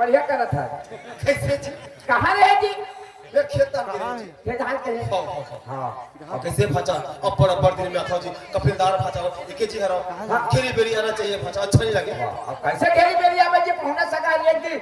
बढ़िया करत है। कैसे जी? कहाँ रहे जी? ये खेत दान के जी। खेत हाल के हैं। हाँ और कैसे भाचा अपर अपर दिन में आता जी कपिलदार भाचा एक ही हरो खेरी बेरी आना चाहिए भाचा अच्छा नहीं लगे। अब कैसे खेरी बेरी आवे जी पहुना सका ये जी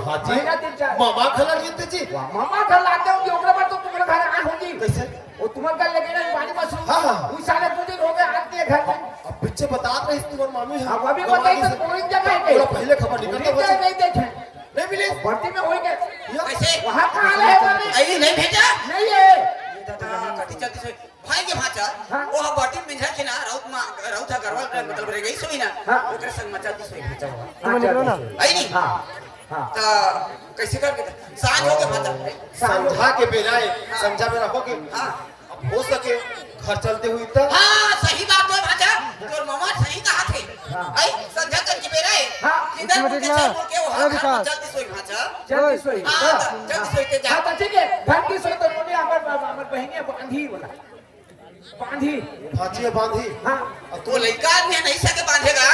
हाँ जी महीना दिन चार मामा खला लेते जी मामा घर लाते हो जी ओकरे पर तो तुम्हारे घर आ होगी कैसे वो तुम्हारे घर लेके ना पानी मशरूम हाँ उस साले 2 दिन हो गए आते घर में अब पीछे बता रहे तुम्हारे मामी है अब अभी बताइए तो पूरी जगह है पूरा पहले खबर निकलता बच्चे नहीं देखे नहीं मिले भर्ती में होई गए कैसे वहां कहां है मामी आई नहीं भेजा नहीं है कति चलती से भाई के भाचा वो हम बाटी में झा ना राउत गरवाल मतलब रह गई सोई ना ओकरे संग मचा दी सोई भाचा हां आई नहीं हां हां ता कैसे करके सांझ हो के भाचा समझा के बेलाए समझा में रखो कि हां हो सके घर चलते हुए तो हां सही बात है भाचा तोर मामा सही कहा थे आई संझा कर के बेराए किधर के चल के वो जल्दी सोई भाचा जल्दी सोई हां जल्दी सोई के जा हां तो ठीक है घर की सोई तो मम्मी हमर बहनिया बांधी वाला बांधी भाची बांधी हां तो लड़का आदमी नहीं सके बांधेगा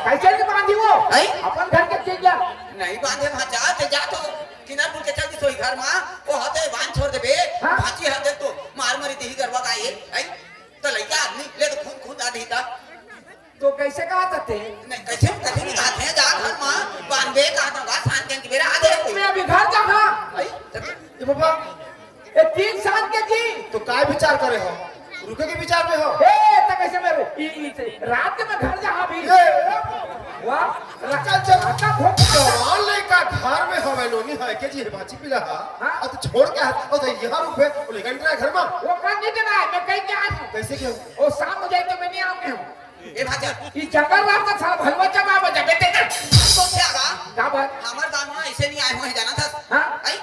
कैसे नहीं बांधी वो नहीं अपन घर के चीज जा नहीं बांधे भाचा ते जा तो किनार पुल के चलती सोई घर में वो हते बांध छोड़ देबे भाची हते तो मार मारी देही करवा का ये आई तो लड़का आदमी ले तो खून खून आधी था तो कैसे कहा जाते नहीं कैसे कैसे नहीं कहते हैं जा घर में बांधे कहा था शांत के मेरा आ जाए मैं अभी घर जा हां आई ये बाबा ये 3 साल के जी तो काय विचार करे हो रुके के विचार में हो ए त कैसे मैं रात में घर जा अभी वाह चल चल का भूख जवान लड़का घर में हवे लोनी है के जी भाची पिला और तो छोड़ के और तो यहां रुपए वो लेकर रहा घर में वो कर नहीं देना है मैं कहीं के आ कैसे क्यों वो शाम हो जाए तो मैं नहीं आऊंगा हूं ए भाजा ये जंगल रात का साला भलवा चबा बजा बेटे का तो क्या आगा क्या बात हमार दामा ऐसे नहीं आए हुए जाना था हां आई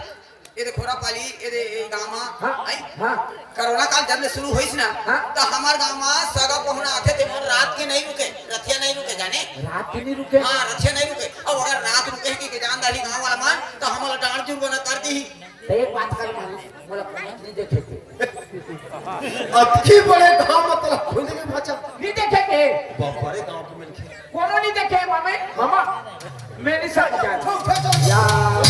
ये खोरा पाली ये गांव में आई हां कोरोना काल जब शुरू हुई ना तो हमार गांव में सगा पहुना आते थे रात के नहीं रुके रथिया नहीं रुके जाने रात के नहीं रुके हां रथिया नहीं रुके अब अगर रात रुके कि जानदारी गांव वाला मान तो हमारा डांड जुर्माना कर दी तो एक बात कर मोला नहीं देखे थे अबकी बड़े गांव मतलब खुद के भाचा नहीं देखे के बड़े गांव के मिलके कोनो नहीं देखे मामे मामा मैं नहीं समझा यार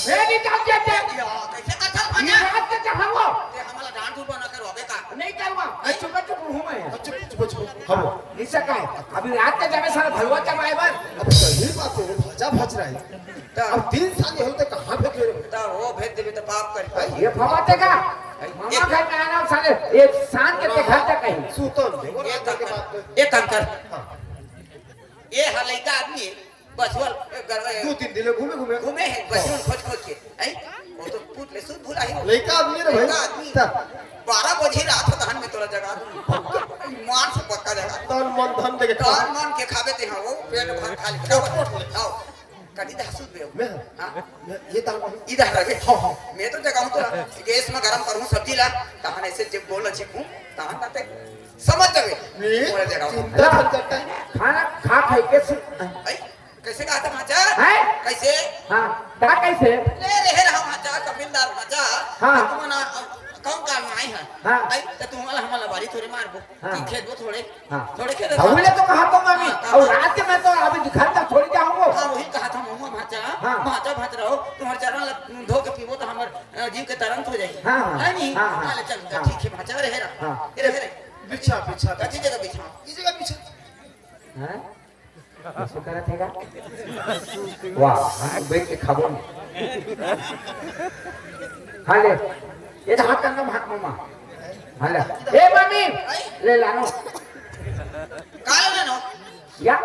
मैं नहीं समझा कैसे कथा ये भाजा रात के जहां वो ते हमारा डांड जुर्माना करवाबे का नहीं करवा चुप चुप हूं मैं चुप हम नहीं सका है अभी रात के जगह सारा भलवा चबाए बस अब सही बात है भाजा भज रहा है अब 3 साल होते कहां फेंक रहे हो तो वो भेज देबे तो पाप कर ये फवाते का मामा घर में आना साले एक शान के घर तक कहीं सुतन के बात एक काम कर ये हलैका आदमी बसवल 2-3 दिन घूमे घूमे घूमे है बसवल खोज खोज के आई वो तो पूछ ले सुध भूला ही लड़का आदमी रे भाई आदमी 12 बजे रात धान में तोरा जगह मान से पक्का जगह तन मन धन देके तन मन के खावे ते हां वो पेट भर खा ले आओ कटी दा सुध बे मैं हां ये दाल इधर रखे हां मैं तो जगह हूं तो गैस में गरम करूं सब्जी ला तहन ऐसे जब बोल अच्छी हूं तहन बाते समझ जावे पूरा जगह चिंता मत करता है खाना खा खाई के आई कैसे कहा था भाचा है कैसे हां का कैसे ले रहे रहा भाचा कपिलदार भाचा हां तुम ना कम काम नहीं है हां आई तो तुम वाला हमारा बारी थोड़े मार दो कि खेत वो थोड़े हां थोड़े खेत अबले तो कहा तो मम्मी और रात में तो अभी घर तक छोड़ जाऊंगा हां वही कहा था मम्मा भाचा भाचा भाच रहो तुम्हारे चरण धो के पीवो तो हमर जीव के तरंत हो जाएगी है नहीं हां चल ठीक है भाचा रहे रहा ये रहे बिछा बिछा कच्ची जगह बिछा इस जगह बिछा हैं ऐसे करत हैगा वाह हम बैठ के खाबो हां ले ये हाथ करना भाग मामा हां ले ए मम्मी ले लानो कालो ना नो या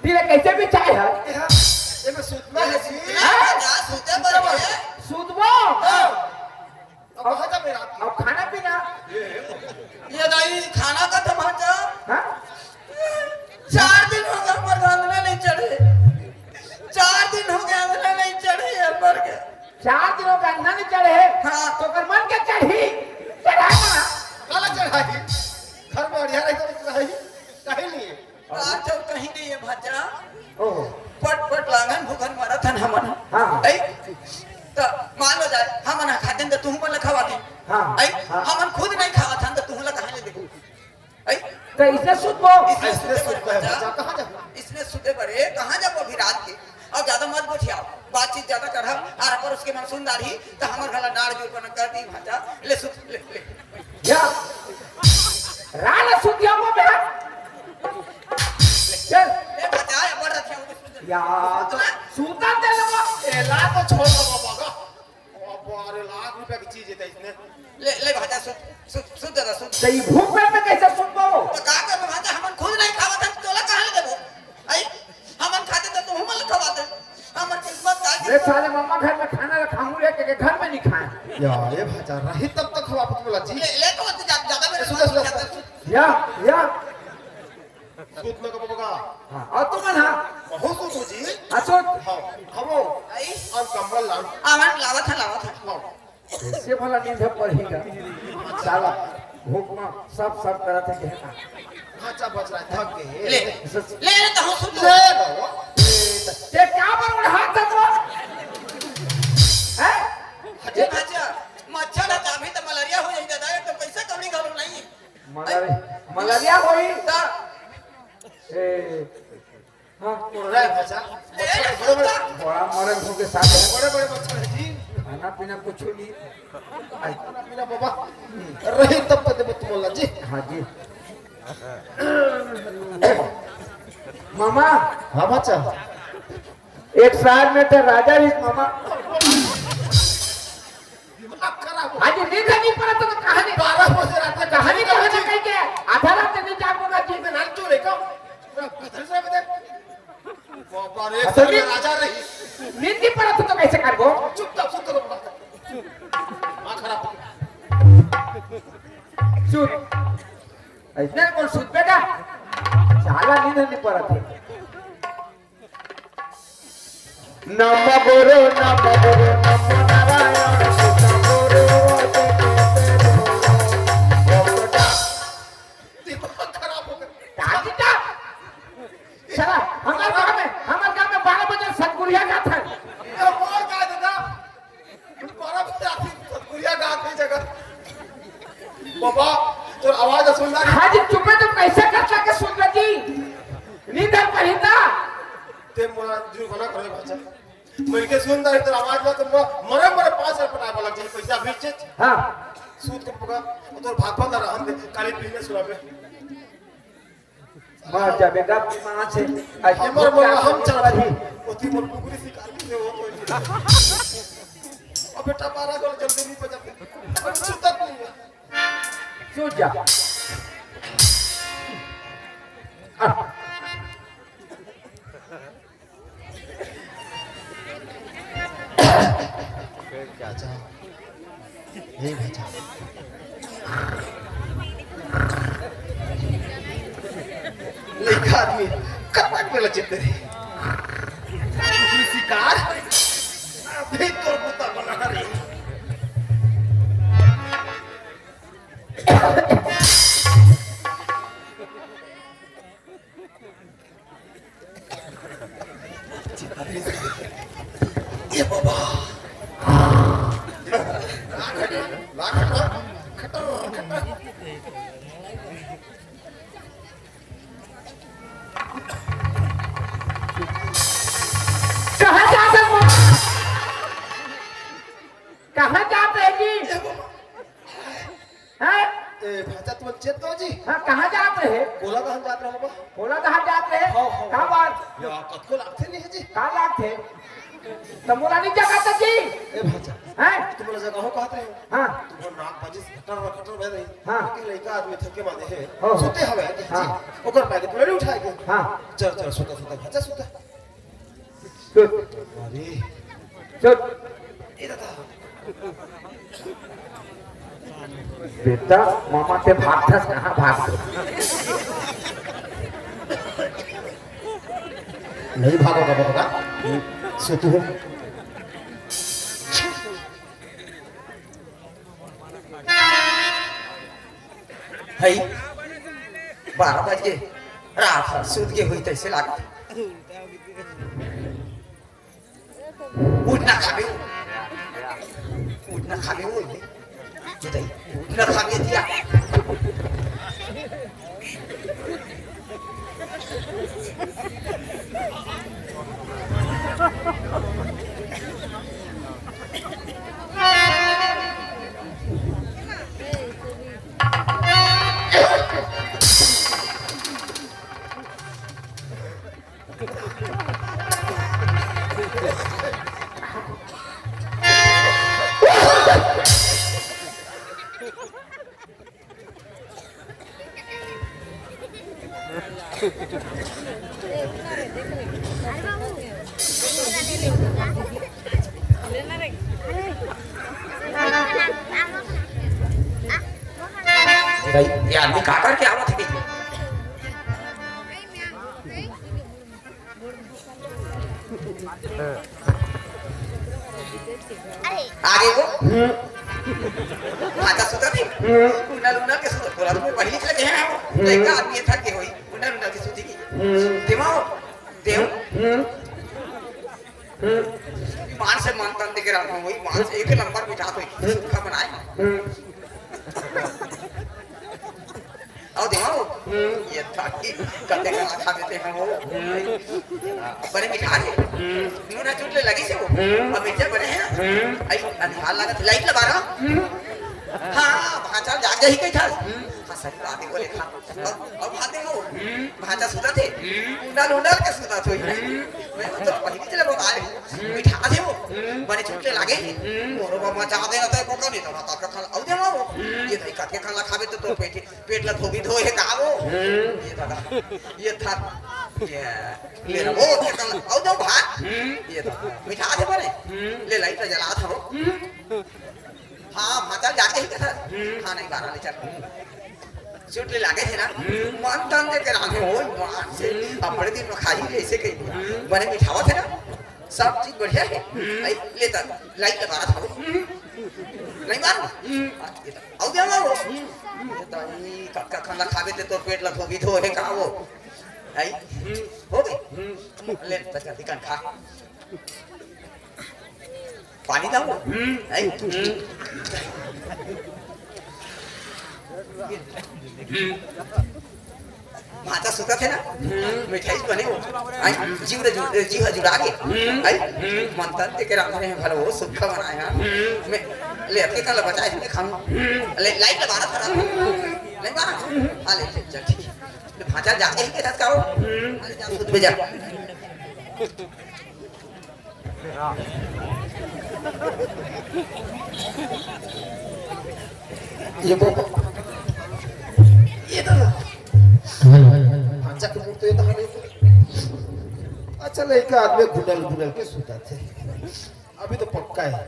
तेरे कैसे भी चाय है ये में सुतना है जी जा सुते बराबर है सूदबो अब भाजा में रात अब खाना पीना ये नहीं खाना का तो भाचा हां 4 दिन हो गए पर अंगना नहीं चढ़े 4 दिन हो गए अंगना नहीं चढ़े ये पर के 4 दिनों का अंगना नहीं चढ़े हां तो कर मन के चढ़ी चढ़ाना काला चढ़ाई घर में अड़िया रही तो चढ़ाई कहीं नहीं है आज तो कहीं नहीं है भाचा ओह पट पट लांगन भूखन मारा था हमन हां आई तो मान लो जाए हमन खाते तो तुम मन खवा दे हां आई हमन खुद नहीं खावा था तो तुम ला कहां ले देखो आई तो इसने सूदबो इसने सुते कहां जा इसने सुते बड़े कहां जाबो अभी रात के अब ज्यादा मत बोथियाओ बातचीत ज्यादा कर और पर उसके मन सुन दारी तो हमर गला डाड़ जो कोन कर दी भाजा ले सुत ले या राला सुत या वो बे चल ले भाजा बड़ रखिया या सूता दे लो ए ला तो छोड़ दो बाबा अब अरे लाख रुपए की चीज है इसने ले भाजा सुत दादा सुत सही भूख में कैसे सुन पाओ तो का कर भाजा हमन खुद नहीं खावत है तोला कहां देबो आई हमन खाते तो तुम हमन खवाते हमर किस्मत का रे साले मम्मा घर में खाना खाऊं लेके घर में नहीं खाए यार ये भाजा रही तब तक खवा बोला जी ले तो ज्यादा मेरे सुन या सूत में कब बगा हां और तुम ना हो तो जी अच्छा हां खबो आई अब कंबल ला हमन लावत है हां कैसे भला नींद पड़ेगा साला भूख में सब करते कहना खाचा बच रहा है थक गए ले तो हम सुन ले लो ये क्या पर उड़ हाथ तक हैं अजय भाजा मच्छर है अभी तो मलेरिया हो जाई दादा एक तो पैसा कमी घरो नहीं मलेरिया होई ता ए हां उड़ रहा है भाजा बड़ा मरन के साथ बड़े मच्छर है जी खाना पीना कुछ नहीं खाना पीना बाबा रही तब तक देबो तुम जी हाँ जी मामा हां बच्चा एक साल में तो राजा भी मामा दिमाग खराब आज नींद नहीं पड़ा तो कहानी 12 बजे रात में कहानी कहीं के आधा रात नहीं जागूंगा जी में नाल चोरे का कथल से बता बाबा रे सब राजा रही नींद नहीं पड़ा तो कैसे कर गो चुपचाप सुत रहो मां खराब सुन ऐसे कौन सुत बेटा साला नींद नहीं पड़ा थे नमो गुरु नमो नारायण नमो गुरु दिमाग खराब हो गया राजीता चला हमारे गांव में 12 बजे सतगुरिया जाता है ये मोर का दादा 12 बजे रात सतगुरिया गा की जगह बाबा तो आवाज सुन रहा हाँ जी चुप तुम कैसे कर सके सुन रही नींद पहिंदा ते मोरा जीव बना करे भाषा मिलके सुन रहा इधर आवाज में तुम मरे 5 रुपए पटा लग जाए पैसा बेचे हाँ सूत के पका तो भागवत रहा हम काली पीने सुनाबे मार जाबेगा मां से हमर मोर हम चल रही ओती मोर पुकुरी शिकार से हो तो अब बेटा 12 गोल जल्दी नहीं बजा सुतत नहीं सो जा क्या चाह ये भेजा लेखा आदमी कपट में लचित रे शिकार अभी तोर पुता बना रही ये बाबा कहाँ जाते हैं जी हैं भाजा तुम चेत दो जी हाँ कहाँ जाते हैं बोला कहाँ जात रहा बाबा बोला कहाँ जाते हैं हाँ, हाँ। कहाँ बात या कतको लागते नहीं है जी कहाँ जाते तो बोला नहीं जगह जी ए भाजा हैं तुम लोग जगह हो कहते हैं हाँ तुम नाक बाजी खटर बह रही हाँ। कि लड़का आदमी थके माने है हो। सोते हवे हाँ। जी ओकर पैके तुम नहीं उठाएगे हाँ चल सोता भाजा सोता सुन अरे सुन ए दादा बेटा मामा के भागता कहाँ भाग नहीं भागोगा बाबा सोतू हो है 12 बजे रात सूत के हुई तैसे लागत उठना खाबे हो ये उठना खाबे दिया ये आदमी का करके आवत है आगे वो माता सुता थी उन्ना लुना के सुता बोला तो पढ़ी लिख लगे हैं तो एक आदमी था के होई उन्ना लुना के सुती की देवाओ देव मान से मान तन देके रहा हूं मान से एक नंबर बिठा तो सुखा बनाए आओ देवाओ ये था कि कते का खा देते हैं वो बड़े मिठा है नूना चुटले लगी से वो अब इतने बड़े हैं आई अंधार लगा लाइट लगा रहा हां भांचा जाग गई कहीं था हां सही बात है बोले था अब भाते हो भांचा सुता थे उंडल उंडल के सुता थे मैं तो पहले चले वो आए मिठा थे वो बड़े चुटले लगे और वो मचा देना तो को नहीं था का खा अब दे वो ये नहीं काट के खाना खावे तो पेट ला धोबी धोए का वो ये दादा ये था ये ले वो अब दो भात ये मिठा थे बड़े ले लाइट जला था वो हाँ भाता जाके ही था हाँ नहीं बारह ले चल चुटले लागे थे ना मन तन दे के रांधे हो मान से अपने दिन में खाई ले ऐसे कहीं बड़े मिठावा थे ना सब चीज बढ़िया है लेता लाइट लगा रहा था नहीं मार आओ दे वो ये तो ये कक्का खाना खावे थे तो पेट लग भी धो है का वो आई हो गई ले तो जल्दी कर खा पानी दाओ आई माता सुता थे ना मिठाई बने वो आई जीव जुड़ा के आई मंत्र ते के राम ने भलो वो सुखा बनाया मैं ले अपने कल बचाए थे खाऊं ले लाइट लगा रहा था नहीं मारा हां ले चल ठीक है भाजा जाके ही के साथ करो अरे जा खुद भेजा ये वो ये तो अच्छा तो ये तो हमें अच्छा लड़का आदमी घुटल के सुता थे अभी तो पक्का है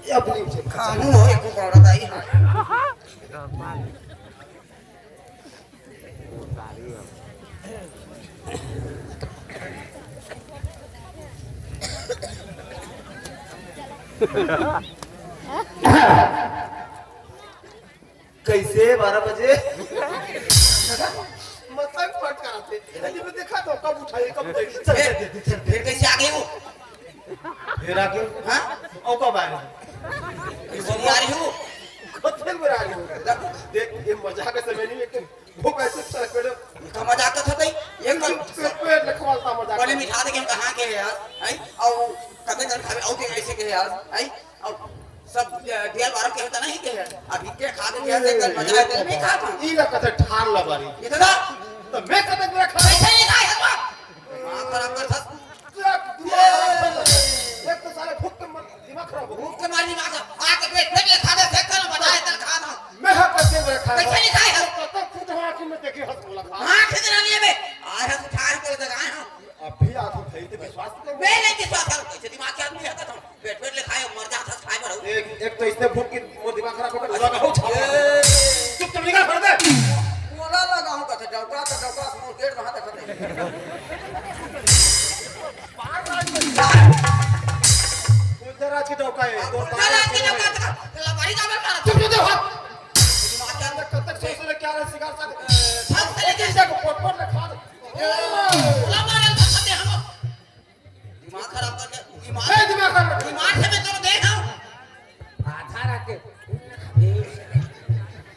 ये अपनी उसे खानू हो एक को औरत आई कैसे 12 बजे मतलब फट कराते अभी मैं देखा तो कब उठाए कब फिर कैसे आ गए वो फिर आके हां ओ कब आए वो आ रही हो कत्थे में आ गए देख ये मजाक के समय नहीं लेकिन वो कैसे चल पेड़ का मजाक था भाई ये पेड़ लिखवाता मजाक बड़े मिठा दे के हम कहां के यार आई और कते कर खावे औ के ऐसे के यार आई और सब दियाल बारह के होता नहीं के अभी के खा दे ऐसे कल मजा है नहीं खा था ई ना कते ठार लबारी ये दादा तो मैं कते मेरा खा ऐसे नहीं खाए हलवा हां खराब कर था एक तो सारे भूख के दिमाग खराब हो भूख के मारी मां आ के पेट फेंक ले खा दे फेंक कर बता है तल खाना मैं हा कते मेरा खा कैसे नहीं खाए तो फुट हवा की में देखी हंस बोला खा हां कितना लिए बे आ है ठार के लगाए हम अभी आदमी भाई ते विश्वास कर मैं नहीं विश्वास कर कैसे दिमाग के आदमी है का पेट पेट ले खाए मर जा था खाए मरो एक तो इसने भूख की वो दिमाग खराब हो गया लगा हो चुप चुप निकल फड़ दे बोला लगाऊं का डौका मोर पेट वहां तक उधर आज की डौका है दो चला के डौका लबारी का बता चुप दे हाथ दिमाग के अंदर कब तक सोच ले क्या है सिगार सा सब से लेके को पोट में खा दे लबारी खाते हम दिमाग खराब करके दिमाग खराब दिमाग से मैं तो देख हूं आधा रात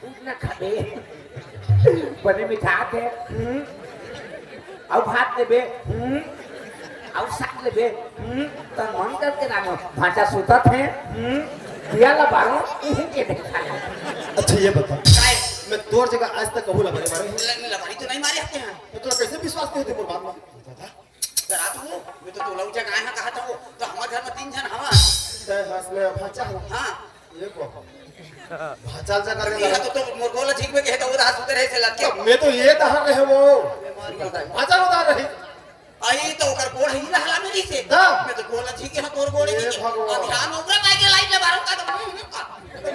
उठना खाबे बने मिठा थे और भात लेबे और साग लेबे तो मन करके नानो भाषा सुता थे दिया ला बारो उहु के देखा अच्छा ये बता काय मैं तोर जगह आज तक कहूं लबारी मारे लबारी तो नहीं मारे आते हैं तो तोरा कैसे विश्वास नहीं होते मोर बात में जरा तू मैं तो लौजा गाय ना कहा था वो तो हमारे घर में 3 जन हवा ते हंस में भाचा हो हां ये को भाचा जा करके ये तो मोर बोला ठीक में कहता उदास उतर है से लटके मैं तो ये दहर रहे वो बीमारी होता है भाचा उतार रही आई तो ओकर गोड़ ही हला मेरी से हां मैं तो बोला ठीक है तोर गोड़ ही ध्यान ऊपर पाए के लाइट ले बारो का तो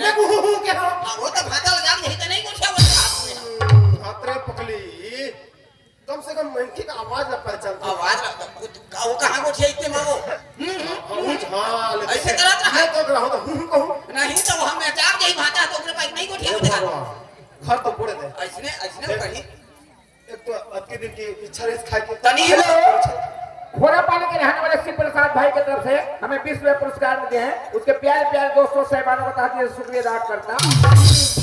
मैं को के हो वो तो भागा लगा नहीं तो नहीं कुछ है हाथरे पकली कम से कम मनकी का आवाज ना पहचान आवाज वो कहां को छे इतने मांगो हां ऐसे करत रहा मैं तो रहा हूं कहूं नहीं तो हम चार गई भागा तो ओकरे पास नहीं को ठेक घर तो पड़े दे ऐसने कही एक तो अति दिन की इच्छा रही खाए के तनी खोरा पानी के रहने वाले शिव प्रसाद भाई की तरफ से हमें 20 रुपए पुरस्कार मिले हैं। उसके प्यारे प्यारे दोस्तों साहिबानों का तहे दिल से शुक्रिया अदा करता।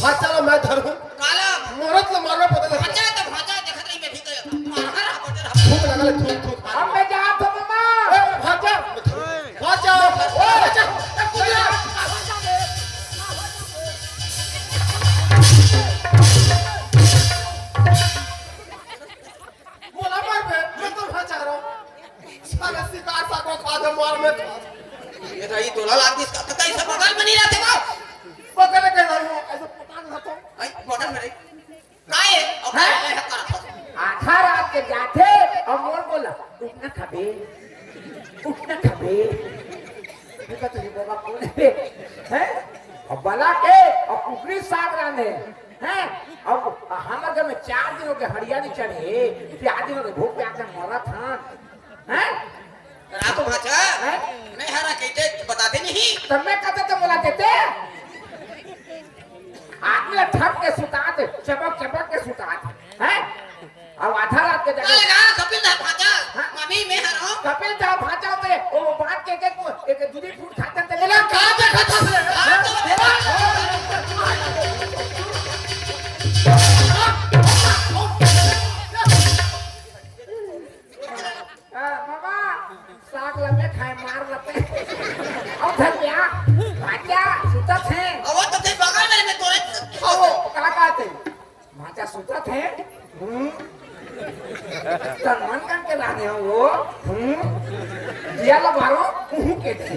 भाचा मैं धरू काला मोरत ले मारना पता लगा भाजा तो भाजा देखत रही मैं भी गया मारा बटर थूक लगा ले थूक अब मैं जा तो मामा भाचा भाचा भाचा मोला मार बे मैं तो भाचा रहा साला शिकार सा को खा दे मार में ये तो ये तोला लाग दिस का कतई सब बगल में नहीं रहते बा पकड़ के रही ऐसे पता नहीं था आई बगल में रही काए अब है कर आधा रात के जाते और मोर बोला उठना खबे देखा तो बाबा कौन है और बला के और कुकरी साग रांधे हैं अब हमारे घर में 4 दिनों के हरियाणी चढ़े 4 दिनों के भूख प्यास से मरा था हैं रातो भाजा नहीं हरा कहते बताते नहीं तब मैं कहते तो बुलाते थे आदमी ठप के सुताते चपक के सुताते हैं अब आधा रात के का लगा कपिल दा भाजा मम्मी मैं हरा कपिल दा भाजा पे वो बात के एक दूधी फूट खाते थे लेला कहां से खाता मामा साग लगे खाए मार लगे अब धनिया भाजा सुतत है अब तो ते बगल में तोरे आओ का कहते भाजा सुतत है तन के लाने हो वो दिया लबारो के दे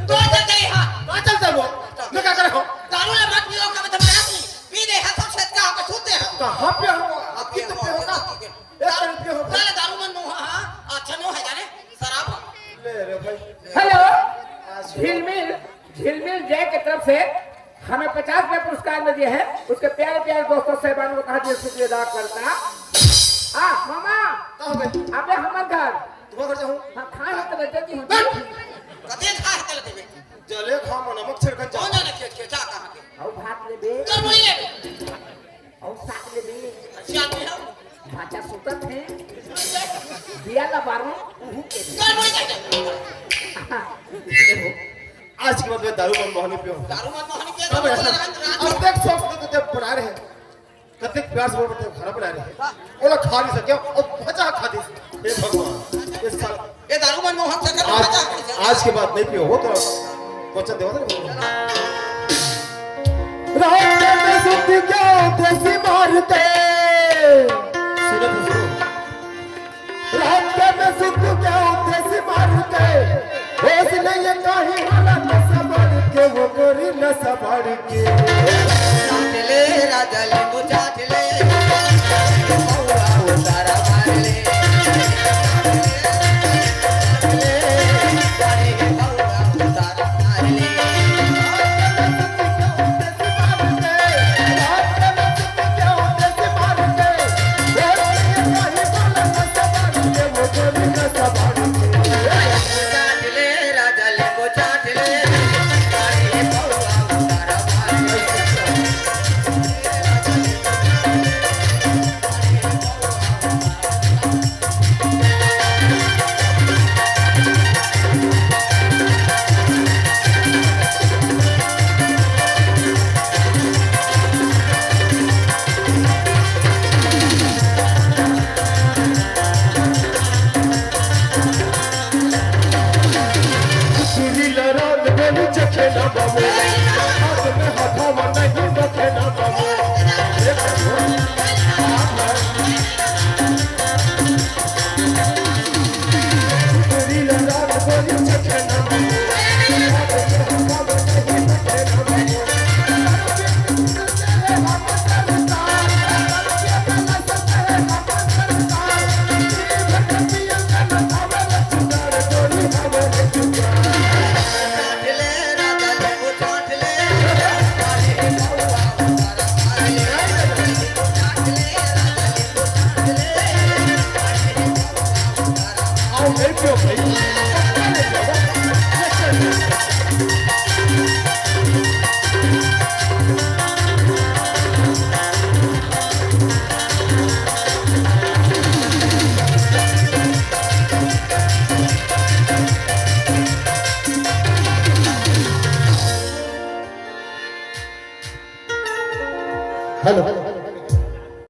तो दे हां ना चलता वो मैं क्या करे हो दारू ले मत पियो का मतलब नहीं पी दे हाथ से का के सूते हैं कहां पे हो आप कितने पे होगा एक तरफ पे होगा पहले दारू मन नो हां अच्छा नो है जाने शराब ले रे भाई हेलो झिलमिल जय की तरफ से हमें 50 रुपए पुरस्कार में दिए हैं। उसके प्यारे प्यारे दोस्तों साहिबानों को कहा दिल शुक्रिया अदा करता। मामा कहां गए अबे हमार घर तुम्हारे घर जाऊं हां खाए होते रहते जी कते खा है चलते बे जले खा मन नमक छिड़कन जा कौन जाने खेचा कहां के और भात ले बे कर बोली ले और साग ले बे अच्छा आदमी हो भाजा सुतत है दिया ला बारो के कर बोली ले आज के बाद मैं दारू मन मोहनी पियो दारू मत मोहनी के अब देख सोच तो ते बना रहे कते प्यार से बोलते खाना बना रहे ओला खा नहीं सके और भजा खा दी हे भगवान इस साल ये दारू मन मोहन से कर आज के बाद नहीं पियो हो तो वचन देवा ना रात में सुत क्या देसी मारते सुनो तो सुनो रात में सुत क्या देसी मारते होश नहीं कहीं वाला न सबर के वो गोरी न सबर के चाटले राजा ले वो चाटले मौला वो तारा मार ले चाटले मौला वो तारा मार ले क्यों भाई हेलो